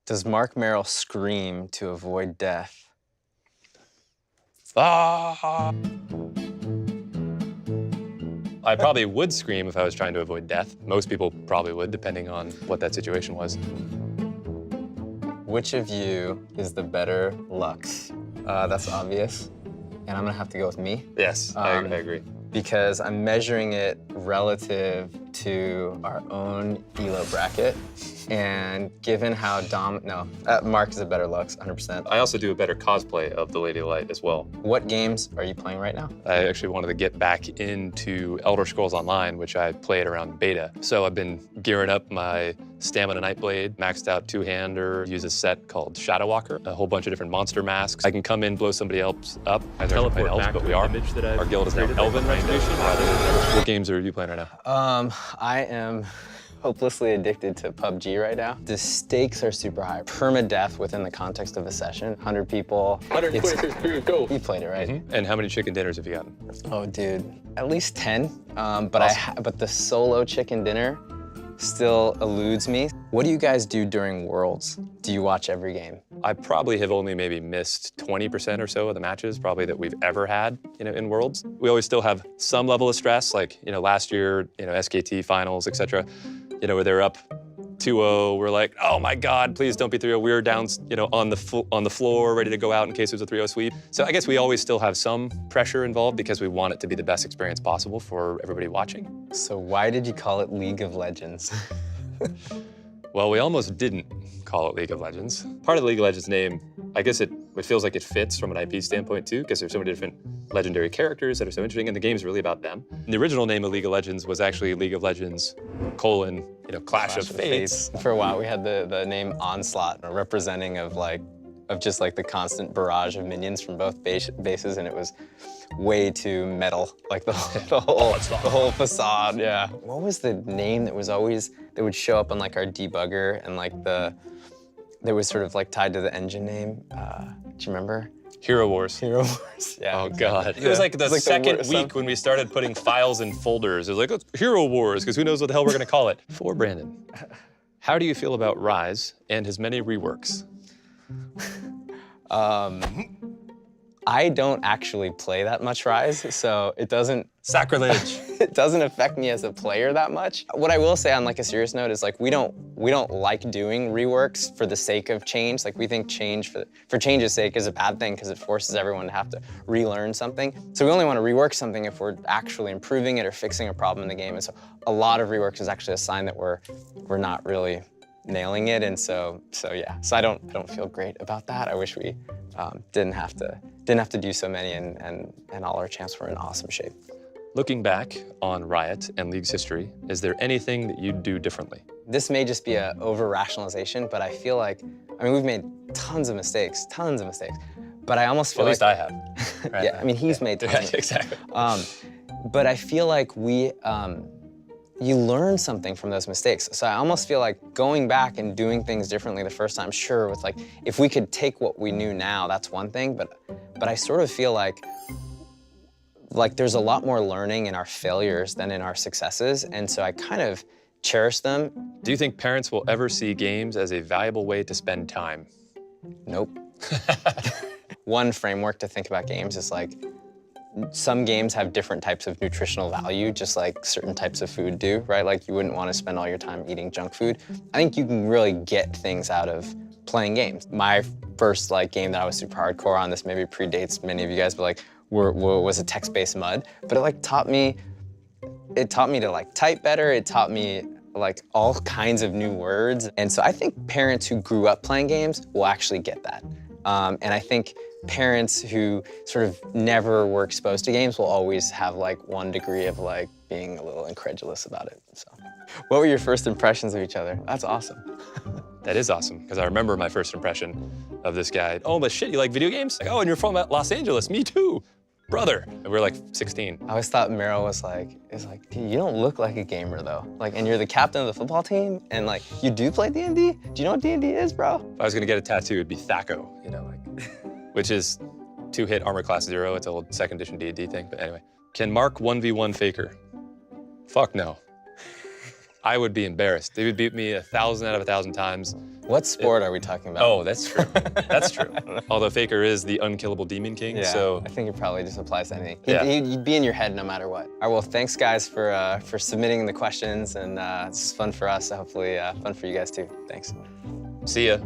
Does Mark Merrill scream to avoid death? Ah! I probably would scream if I was trying to avoid death. Most people probably would, depending on what that situation was. Which of you is the better Lux? That's obvious. And I'm gonna have to go with me. Yes, I agree. Because I'm measuring it relative to our own ELO bracket. And given how Mark is a better Lux, 100%. I also do a better cosplay of the Lady Light as well. What games are you playing right now? I actually wanted to get back into Elder Scrolls Online, which I played around beta. So I've been gearing up my Stamina Nightblade, maxed out two-hander, use a set called Shadow Walker, a whole bunch of different monster masks. I can come in, blow somebody else up. I teleport elves, but we are. Our guild is now Elven Retribution rather than... What games are you playing right now? I am hopelessly addicted to PUBG right now. The stakes are super high. Permadeath within the context of a session. 100 people. 126 period, go. You played it, right? Mm-hmm. And how many chicken dinners have you gotten? Oh, dude, at least 10. But the solo chicken dinner still eludes me. What do you guys do during Worlds? Do you watch every game? I probably have only maybe missed 20% or so of the matches probably that we've ever had, in Worlds. We always still have some level of stress, like, last year, SKT finals, etc. Where they're up 2-0, we're like, oh my God, please don't be 3-0. We were down, on the floor, ready to go out in case it was a 3-0 sweep. So I guess we always still have some pressure involved because we want it to be the best experience possible for everybody watching. So why did you call it League of Legends? Well, we almost didn't call it League of Legends. Part of the League of Legends name, I guess it feels like it fits from an IP standpoint too, because there's so many different legendary characters that are so interesting, and the game's really about them. And the original name of League of Legends was actually League of Legends, Clash of Fates. For a while, we had the name Onslaught, representing of just the constant barrage of minions from both bases, and it was way too metal, like the whole facade. Yeah. What was the name that would show up on our debugger and that was sort of tied to the engine name? Do you remember? Hero Wars. Hero Wars. Yeah. Oh God. It was like the second week when we started putting files in folders. It was like, it's Hero Wars, because who knows what the hell we're gonna call it. For Brandon, how do you feel about Rise and his many reworks? I don't actually play that much Rise, so it doesn't... Sacrilege. It doesn't affect me as a player that much. What I will say on a serious note is we don't like doing reworks for the sake of change. We think change for change's sake is a bad thing because it forces everyone to have to relearn something. So we only want to rework something if we're actually improving it or fixing a problem in the game. And so a lot of reworks is actually a sign that we're not really nailing it. And so yeah. So I don't feel great about that. I wish we didn't have to do so many, and all our champs were in awesome shape. Looking back on Riot and League's history, is there anything that you'd do differently? This may just be an over-rationalization, but I feel we've made tons of mistakes, but I almost feel at least I have. Right? Yeah, he's made tons of exactly. But I feel like you learn something from those mistakes. So I almost feel like going back and doing things differently the first time, sure, with if we could take what we knew now, that's one thing, but I sort of feel like there's a lot more learning in our failures than in our successes, and so I kind of cherish them. Do you think parents will ever see games as a valuable way to spend time? Nope. One framework to think about games is some games have different types of nutritional value, just like certain types of food do, right? You wouldn't want to spend all your time eating junk food. I think you can really get things out of playing games. My first game that I was super hardcore on, this maybe predates many of you guys, but was a text-based MUD. But it taught me to type better. It taught me all kinds of new words. And so I think parents who grew up playing games will actually get that. And I think parents who sort of never were exposed to games will always have one degree of being a little incredulous about it. So, what were your first impressions of each other? That's awesome. That is awesome, because I remember my first impression of this guy. Oh, but shit, you like video games? Oh, and you're from Los Angeles, me too, brother. And we were 16. I always thought Meryl was dude, you don't look like a gamer though. And you're the captain of the football team, and you do play D&D? Do you know what D&D is, bro? If I was gonna get a tattoo, it'd be Thaco, which is 2-hit armor class 0. It's an old 2nd edition D&D thing, but anyway. Can Mark 1v1 Faker? Fuck no. I would be embarrassed. They would beat me 1,000 out of 1,000 times. What sport are we talking about? Oh, that's true. That's true. Although Faker is the unkillable demon king, Yeah, so I think it probably just applies to anything. Yeah. He'd be in your head no matter what. All right, well, thanks guys for submitting the questions, and it's fun for us, so hopefully fun for you guys too. Thanks. see ya.